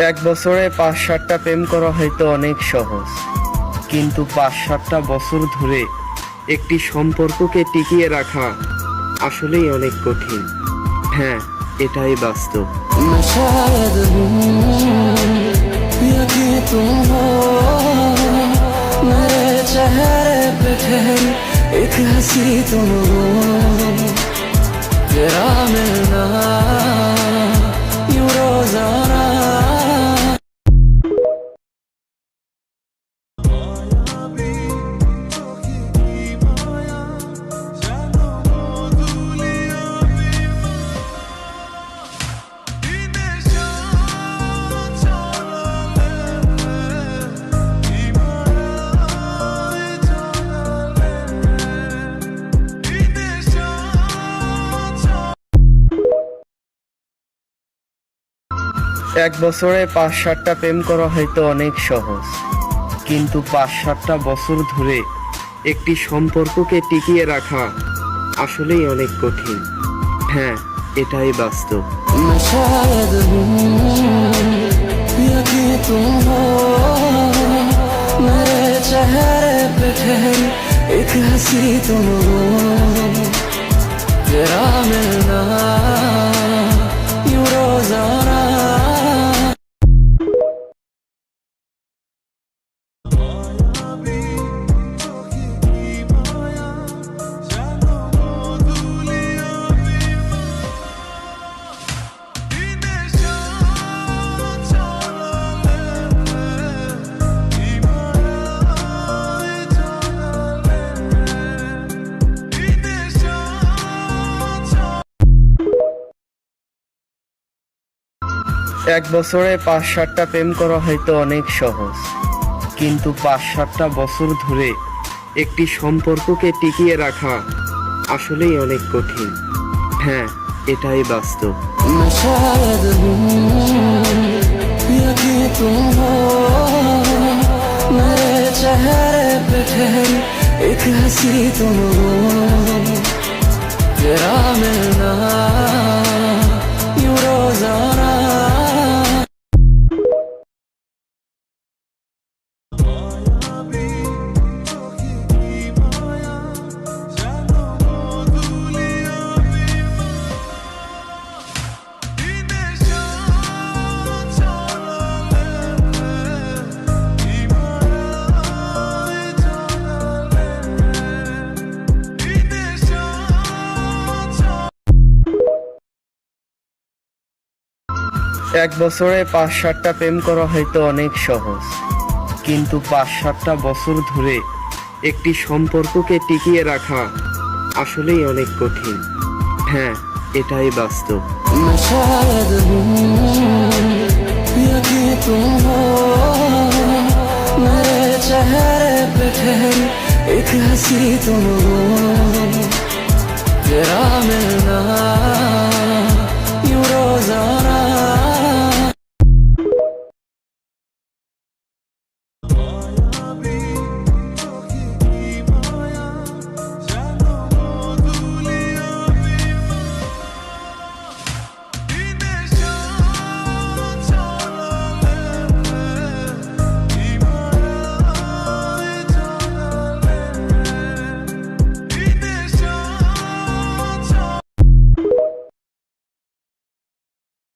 এক বছরে ৫-৭টা প্রেম করা হয়তো অনেক সহজ, কিন্তু ৫-৭টা বছর ধরে একটি সম্পর্ককে টিকিয়ে রাখা আসলেই অনেক কঠিন। হ্যাঁ, এটাই বাস্তব। এক বছরে ৫-৭টা প্রেম করা হয়তো অনেক সহজ, কিন্তু ৫-৭টা বছর ধরে একটি সম্পর্ককে টিকিয়ে রাখা আসলেই অনেক কঠিন। হ্যাঁ, এটাই বাস্তব। এক বছরে ৫-৭টা প্রেম করা হয়তো অনেক সহজ, কিন্তু ৫-৭টা বছর ধরে একটি সম্পর্ককে টিকিয়ে রাখা আসলেই অনেক কঠিন। হ্যাঁ, এটাই বাস্তব। এক বছরে ৫-৭টা প্রেম করা হয়তো অনেক সহজ, কিন্তু ৫-৭টা বছর ধরে একটি সম্পর্ককে টিকিয়ে রাখা আসলেই অনেক কঠিন। হ্যাঁ, এটাই বাস্তব। एक हंसी तुम हो, तेरा मिलना यूं रोजाना